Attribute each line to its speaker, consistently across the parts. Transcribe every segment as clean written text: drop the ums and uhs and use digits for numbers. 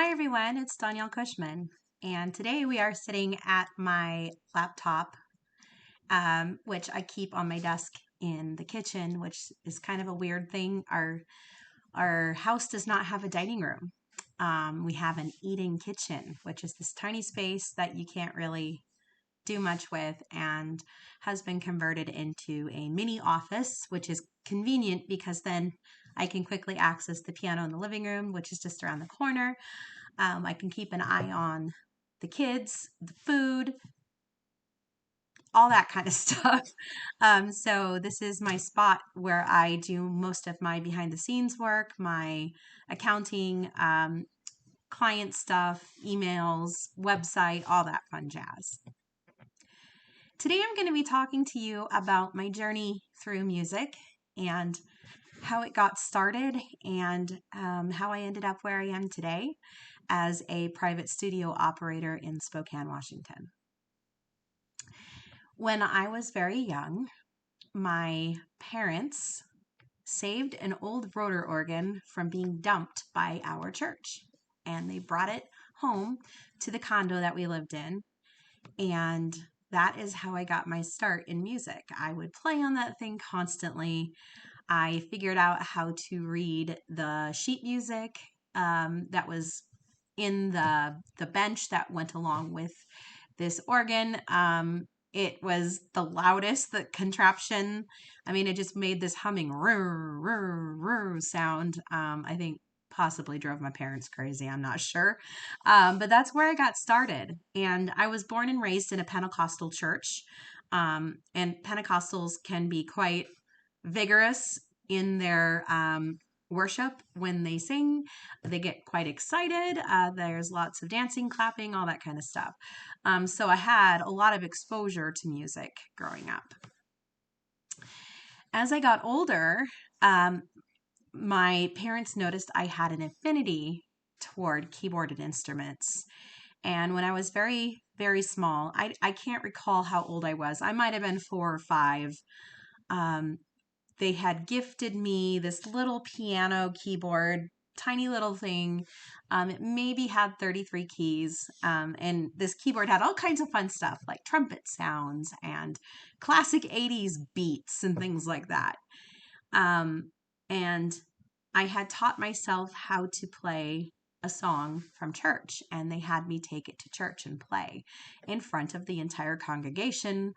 Speaker 1: Hi everyone, it's Danielle Cushman, and today we are sitting at my laptop, which I keep on my desk in the kitchen, which is kind of a weird thing. Our house does not have a dining room. We have an eating kitchen, which is this tiny space that you can't really do much with, and has been converted into a mini office, which is convenient because then I can quickly access the piano in the living room, which is just around the corner. I can keep an eye on the kids, the food, all that kind of stuff. So this is my spot where I do most of my behind the scenes work, my accounting, client stuff, emails, website, all that fun jazz. Today I'm going to be talking to you about my journey through music and how it got started and how I ended up where I am today as a private studio operator in Spokane, Washington. When I was very young, my parents saved an old rotor organ from being dumped by our church, and they brought it home to the condo that we lived in. And that is how I got my start in music. I would play on that thing constantly. I figured out how to read the sheet music that was in the bench that went along with this organ. It was the loudest, the contraption. I mean, it just made this humming sound. I think possibly drove my parents crazy. I'm not sure. But that's where I got started. And I was born and raised in a Pentecostal church. And Pentecostals can be quite vigorous in their worship when they sing. They get quite excited. There's lots of dancing, clapping, all that kind of stuff. So I had a lot of exposure to music growing up. As I got older, um, my parents noticed I had an affinity toward keyboarded instruments. And when I was very, very small, I can't recall how old I was. I might have been 4 or 5. Um, they had gifted me this little piano keyboard, tiny little thing. It maybe had 33 keys. And this keyboard had all kinds of fun stuff like trumpet sounds and classic 80s beats and things like that. And I had taught myself how to play a song from church, and they had me take it to church and play in front of the entire congregation.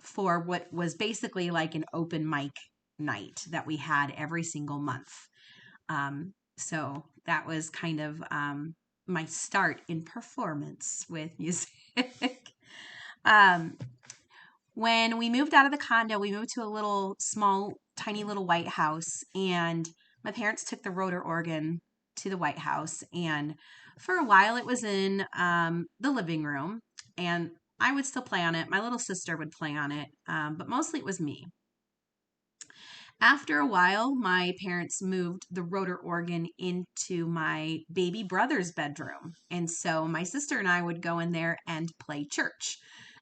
Speaker 1: For what was basically like an open mic night that we had every single month. So that was kind of my start in performance with music. um, when we moved out of the condo, we moved to a little small, tiny little white house, and my parents took the rotor organ to the White House. And for a while, it was in the living room, and I would still play on it. My little sister would play on it, but mostly it was me. After a while, my parents moved the rotor organ into my baby brother's bedroom. And so my sister and I would go in there and play church.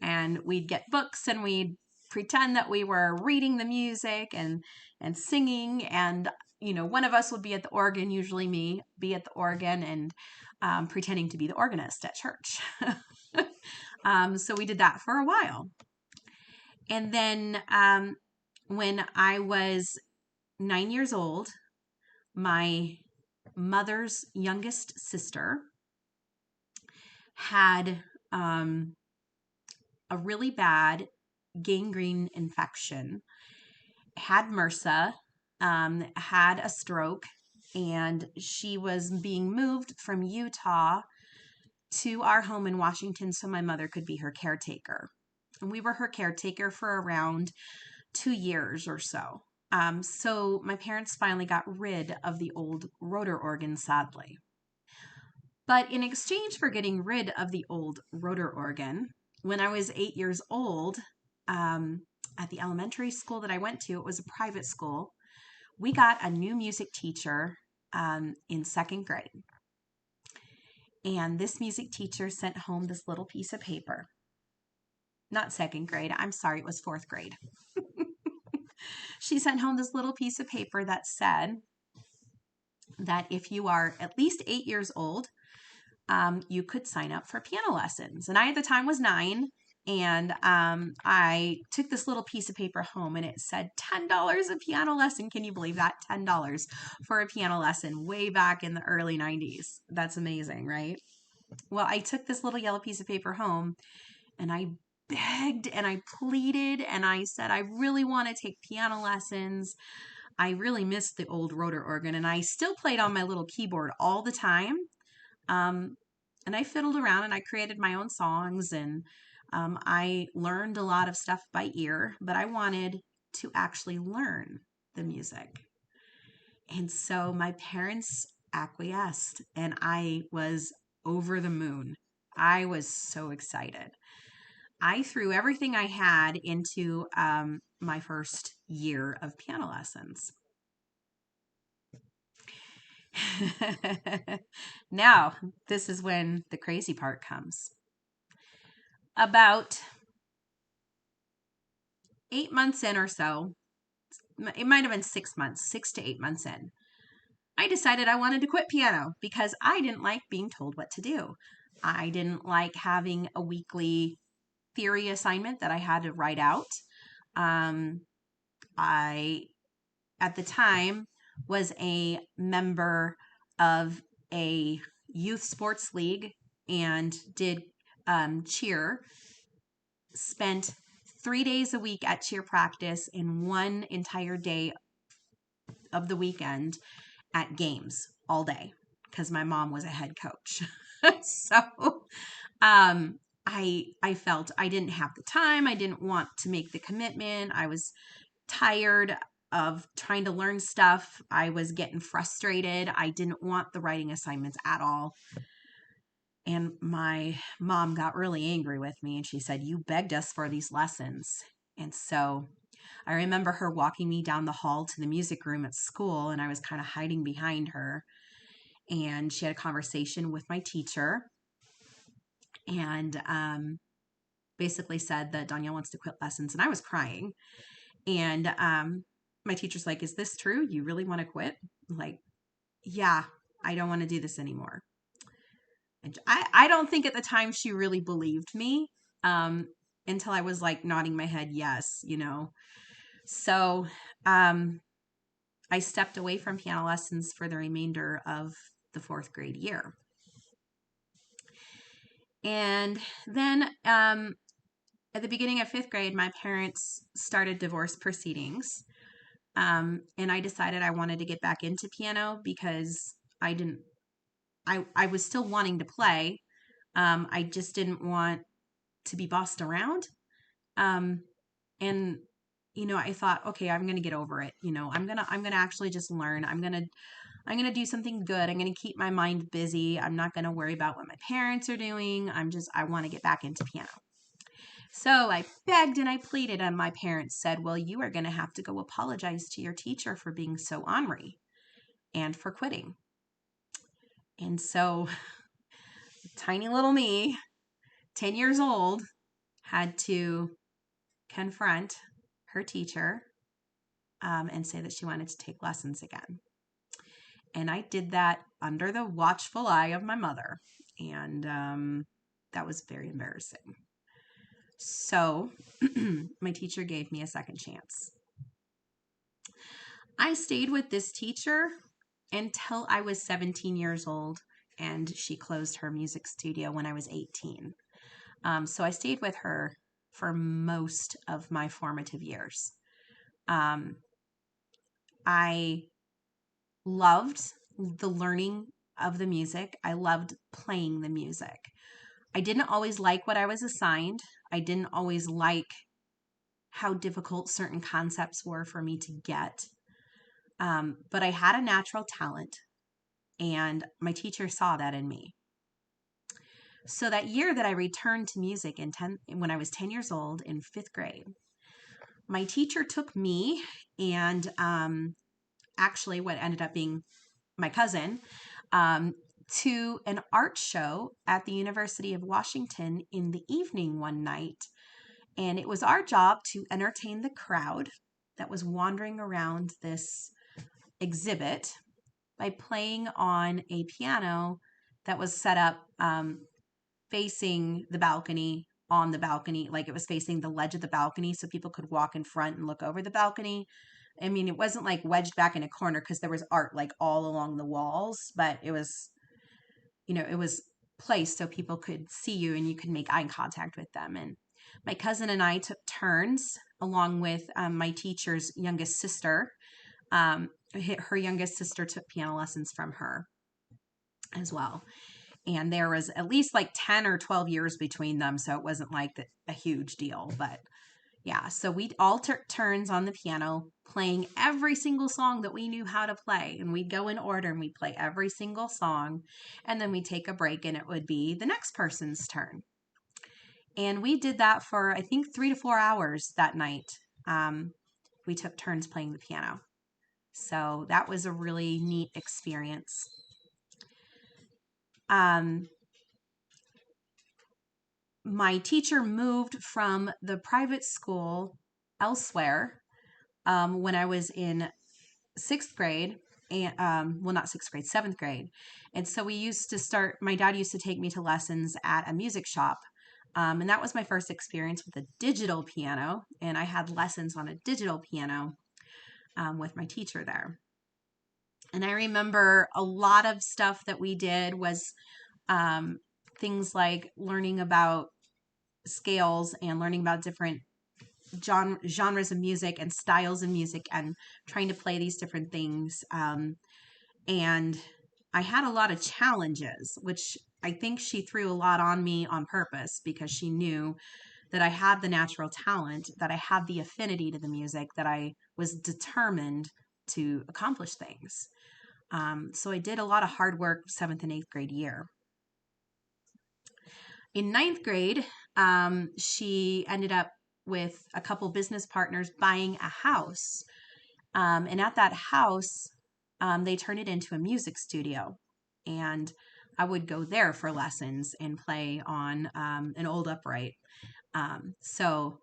Speaker 1: And we'd get books and we'd pretend that we were reading the music and singing. And, one of us would be at the organ, usually me, be at the organ and pretending to be the organist at church. So we did that for a while. And then when I was 9 years old, my mother's youngest sister had a really bad gangrene infection, had MRSA, had a stroke, and she was being moved from Utah to our home in Washington so my mother could be her caretaker. And we were her caretaker for around 2 years or so. So my parents finally got rid of the old rotor organ, sadly. But in exchange for getting rid of the old rotor organ, when I was 8 years old, at the elementary school that I went to, it was a private school, we got a new music teacher in second grade. And this music teacher sent home this little piece of paper. Not second grade, I'm sorry, it was fourth grade. She sent home this little piece of paper that said, that if you are at least 8 years old, you could sign up for piano lessons. And I, at the time, was 9. And I took this little piece of paper home and it said $10 a piano lesson. Can you believe that? $10 for a piano lesson way back in the early 90s. That's amazing, right? Well, I took this little yellow piece of paper home and I begged and I pleaded and I said, I really want to take piano lessons. I really missed the old rotor organ and I still played on my little keyboard all the time. And I fiddled around and I created my own songs and I learned a lot of stuff by ear, but I wanted to actually learn the music. And so my parents acquiesced and I was over the moon. I was so excited. I threw everything I had into my first year of piano lessons. Now, this is when the crazy part comes. About 8 months in or so, it might have been 6 months, 6 to 8 months in, I decided I wanted to quit piano because I didn't like being told what to do. I didn't like having a weekly theory assignment that I had to write out. I, at the time, was a member of a youth sports league and did cheer, spent 3 days a week at cheer practice and 1 entire day of the weekend at games all day because my mom was a head coach. So I felt I didn't have the time. I didn't want to make the commitment. I was tired of trying to learn stuff. I was getting frustrated. I didn't want the writing assignments at all. And my mom got really angry with me and she said, "You begged us for these lessons." And so I remember her walking me down the hall to the music room at school and I was kind of hiding behind her. And she had a conversation with my teacher and basically said that Danielle wants to quit lessons. And I was crying. And my teacher's like, "Is this true? You really want to quit?" I'm like, "Yeah, I don't want to do this anymore." And I don't think at the time she really believed me until I was like nodding my head yes, you know. So I stepped away from piano lessons for the remainder of the 4th grade year. And then at the beginning of 5th grade, my parents started divorce proceedings. And I decided I wanted to get back into piano because I was still wanting to play. I just didn't want to be bossed around. And I thought, okay, I'm going to get over it. I'm going to actually just learn. I'm going to do something good. I'm going to keep my mind busy. I'm not going to worry about what my parents are doing. I want to get back into piano. So I begged and I pleaded, and my parents said, "Well, you are going to have to go apologize to your teacher for being so ornery and for quitting." And so tiny little me, 10 years old, had to confront her teacher and say that she wanted to take lessons again. And I did that under the watchful eye of my mother. And that was very embarrassing. So my teacher gave me a second chance. I stayed with this teacher until I was 17 years old, and she closed her music studio when I was 18. So I stayed with her for most of my formative years. I loved the learning of the music. I loved playing the music. I didn't always like what I was assigned. I didn't always like how difficult certain concepts were for me to get. But I had a natural talent, and my teacher saw that in me. So that year that I returned to music when I was 10 years old in 5th grade, my teacher took me and actually what ended up being my cousin to an art show at the University of Washington in the evening one night. And it was our job to entertain the crowd that was wandering around this exhibit. by playing on a piano that was set up facing the balcony, on the balcony, like it was facing the ledge of the balcony so people could walk in front and look over the balcony. I mean, it wasn't like wedged back in a corner because there was art like all along the walls, but it was, it was placed so people could see you and you could make eye contact with them. And my cousin and I took turns along with my teacher's youngest sister. Her youngest sister took piano lessons from her as well. And there was at least like 10 or 12 years between them. So it wasn't like a huge deal, but yeah. So we all took turns on the piano playing every single song that we knew how to play. And we'd go in order and we'd play every single song. And then we'd take a break and it would be the next person's turn. And we did that for, I think, 3 to 4 hours that night. We took turns playing the piano. So that was a really neat experience. My teacher moved from the private school elsewhere when I was in 6th grade, and not 6th grade, 7th grade. And so my dad used to take me to lessons at a music shop. And that was my first experience with a digital piano. And I had lessons on a digital piano with my teacher there. And I remember a lot of stuff that we did was things like learning about scales and learning about different genres of music and styles of music and trying to play these different things. And I had a lot of challenges, which I think she threw a lot on me on purpose because she knew that I had the natural talent, that I had the affinity to the music, that I was determined to accomplish things. So I did a lot of hard work 7th and 8th grade year. In 9th grade, she ended up with a couple business partners buying a house. And at that house, they turned it into a music studio. And I would go there for lessons and play on an old upright. So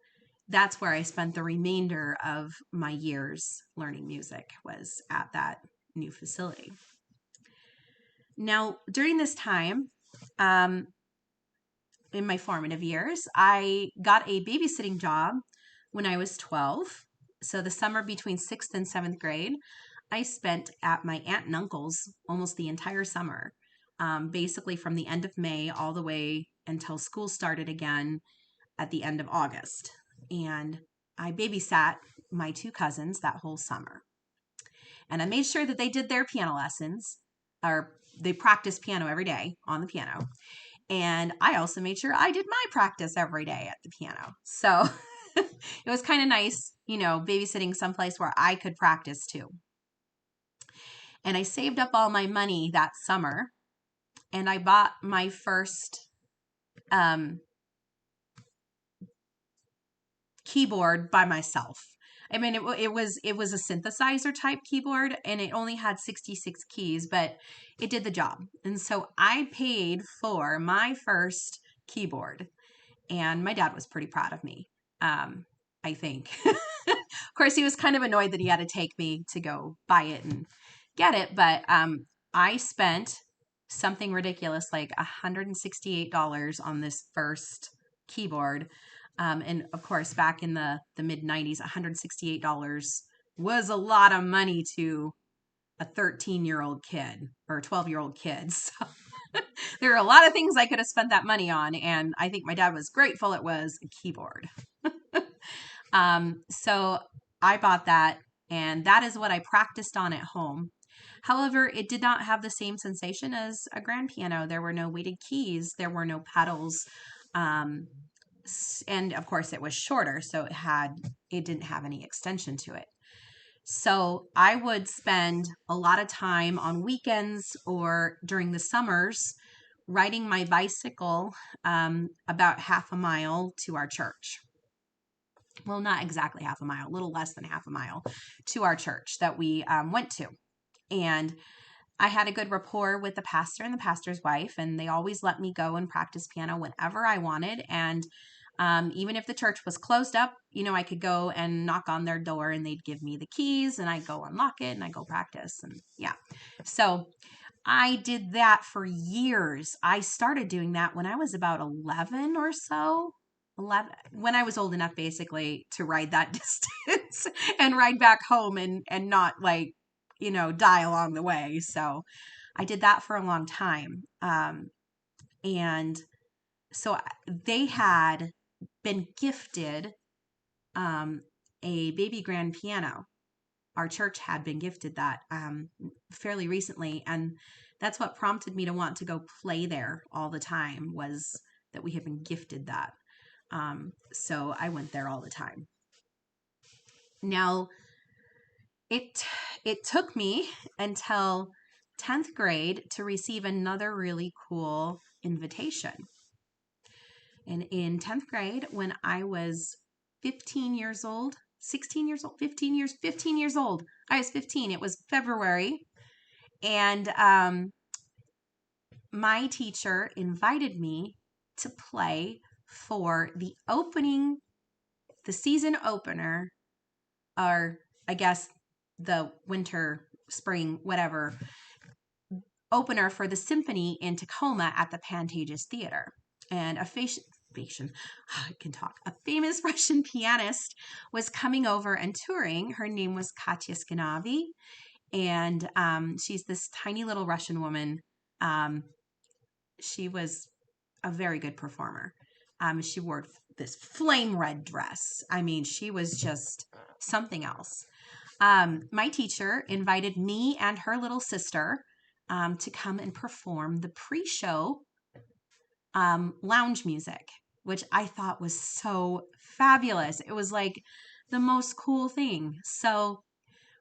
Speaker 1: that's where I spent the remainder of my years learning music, was at that new facility. Now, during this time, in my formative years, I got a babysitting job when I was 12. So the summer between 6th and 7th grade, I spent at my aunt and uncle's almost the entire summer, basically from the end of May all the way until school started again at the end of August. And I babysat my 2 cousins that whole summer. And I made sure that they did their piano lessons, or they practiced piano every day on the piano. And I also made sure I did my practice every day at the piano. So it was kind of nice, babysitting someplace where I could practice too. And I saved up all my money that summer and I bought my first keyboard by myself. I mean, it was a synthesizer type keyboard and it only had 66 keys, but it did the job. And so I paid for my first keyboard and my dad was pretty proud of me, I think. Of course, he was kind of annoyed that he had to take me to go buy it and get it, but I spent something ridiculous like $168 on this first keyboard. And of course, back in the mid 90s, $168 was a lot of money to a 13-year-old kid or a 12-year-old kid. So there are a lot of things I could have spent that money on. And I think my dad was grateful it was a keyboard. So I bought that and that is what I practiced on at home. However, it did not have the same sensation as a grand piano. There were no weighted keys. There were no pedals. And of course it was shorter, so it didn't have any extension to it. So I would spend a lot of time on weekends or during the summers riding my bicycle about half a mile to our church. Well, not exactly half a mile, a little less than half a mile to our church that we went to. And I had a good rapport with the pastor and the pastor's wife, and they always let me go and practice piano whenever I wanted. And Even if the church was closed up, I could go and knock on their door and they'd give me the keys and I'd go unlock it and I'd go practice. And yeah. So I did that for years. I started doing that when I was about 11 or so. 11, when I was old enough basically to ride that distance and ride back home and not die along the way. So I did that for a long time. And so they had been gifted a baby grand piano. Our church had been gifted that fairly recently, and that's what prompted me to want to go play there all the time, was that we had been gifted that. So I went there all the time. Now, it took me until 10th grade to receive another really cool invitation. And in 10th grade, when I was 15 years old, 16 years old, 15 years old. I was 15. It was February. And my teacher invited me to play for the season opener, or I guess the winter, spring, whatever, opener for the symphony in Tacoma at the Pantages Theater. And a famous Russian pianist was coming over and touring. Her name was Katya Skinavi, and she's this tiny little Russian woman. She was a very good performer. She wore this flame red dress. I mean, she was just something else. My teacher invited me and her little sister to come and perform the pre-show lounge music, which I thought was so fabulous. It was like the most cool thing. So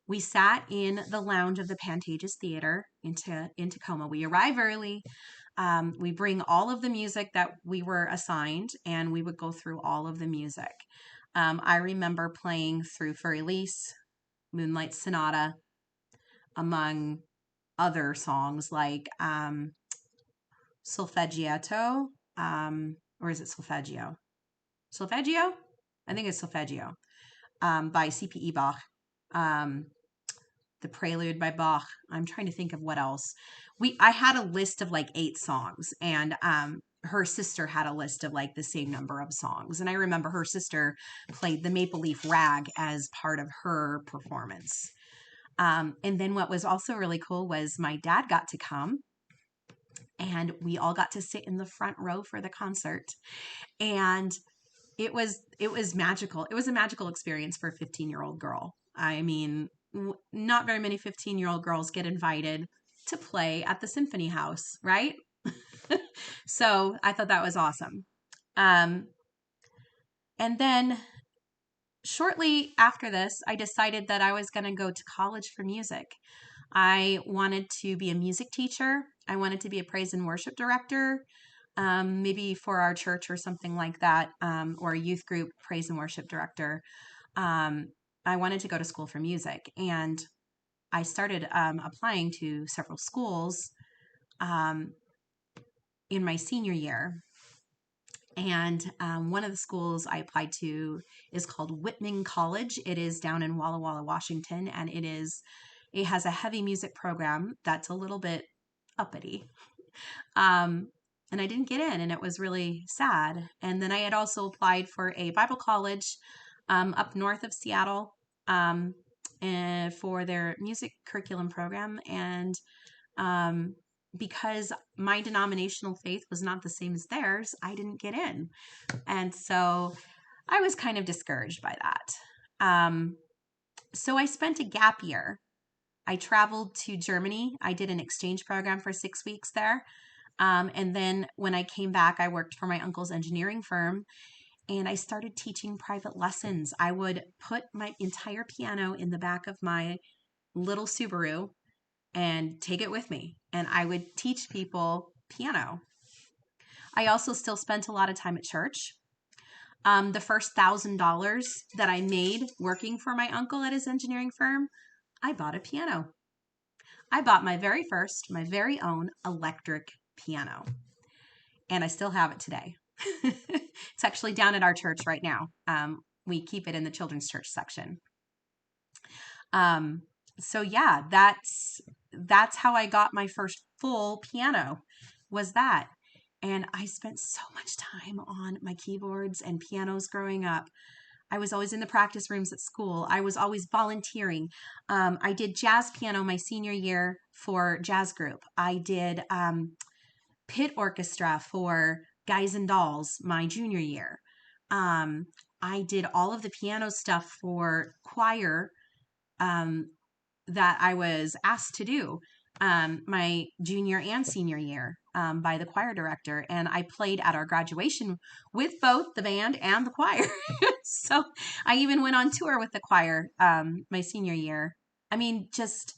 Speaker 1: we sat in the lounge of the Pantages Theater in Tacoma. We arrive early. We bring all of the music that we were assigned, and we would go through all of the music. I remember playing through For Elise, Moonlight Sonata, among other songs like Solfeggiato, or is it Solfeggio? Solfeggio? I think it's Solfeggio, by C.P.E. Bach. The Prelude by Bach. I'm trying to think of what else. I had a list of like 8 songs, and her sister had a list of like the same number of songs. And I remember her sister played the Maple Leaf Rag as part of her performance. And then what was also really cool was my dad got to come, and we all got to sit in the front row for the concert. And it was magical. It was a magical experience for a 15-year-old girl. I mean, not very many 15-year-old girls get invited to play at the Symphony House, right? So I thought that was awesome. And then shortly after this, I decided that I was going to go to college for music. I wanted to be a music teacher. I wanted to be a praise and worship director, maybe for our church or something like that, or a youth group praise and worship director. I wanted to go to school for music, and I started applying to several schools in my senior year. And one of the schools I applied to is called Whitman College. It is down in Walla Walla, Washington, and it has a heavy music program that's a little bit uppity. And I didn't get in, and it was really sad. And then I had also applied for a Bible college up north of Seattle for their music curriculum program. And because my denominational faith was not the same as theirs, I didn't get in. And so I was kind of discouraged by that. So I spent a gap year. I traveled to Germany. I did an exchange program for 6 weeks there. And then when I came back, I worked for my uncle's engineering firm, and I started teaching private lessons. I would put my entire piano in the back of my little Subaru and take it with me, and I would teach people piano. I also still spent a lot of time at church. The first $1,000 that I made working for my uncle at his engineering firm, I bought a piano. I bought my very own electric piano, and I still have it today. It's actually down at our church right now. We keep it in the children's church section. So yeah, that's how I got my first full piano, was that. And I spent so much time on my keyboards and pianos growing up. I was always in the practice rooms at school. I was always volunteering. I did jazz piano my senior year for jazz group. I did pit orchestra for Guys and Dolls my junior year. I did all of the piano stuff for choir um, that I was asked to do my junior and senior year by the choir director. And I played at our graduation with both the band and the choir. So I even went on tour with the choir my senior year. I mean, just,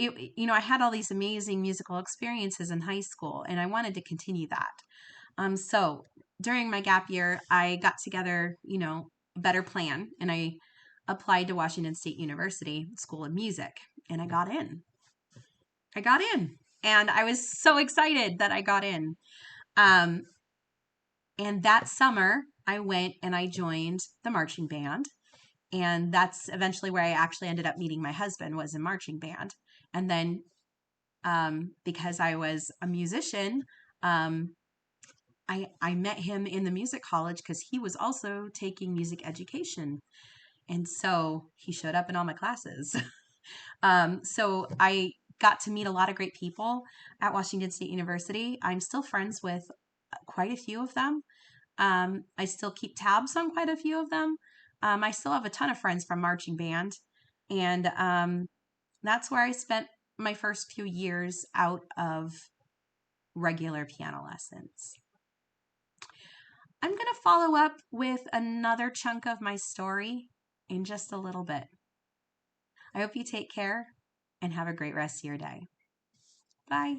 Speaker 1: I had all these amazing musical experiences in high school, and I wanted to continue that. So during my gap year, I got together, a better plan, and I applied to Washington State University School of Music, and I got in. And I was so excited that I got in. And that summer, I went and I joined the marching band. And that's eventually where I actually ended up meeting my husband, was in marching band. And then because I was a musician, I met him in the music college because he was also taking music education. And so he showed up in all my classes. So I got to meet a lot of great people at Washington State University. I'm still friends with quite a few of them. I still keep tabs on quite a few of them. I still have a ton of friends from marching band. And that's where I spent my first few years out of regular piano lessons. I'm going to follow up with another chunk of my story in just a little bit. I hope you take care and have a great rest of your day. Bye.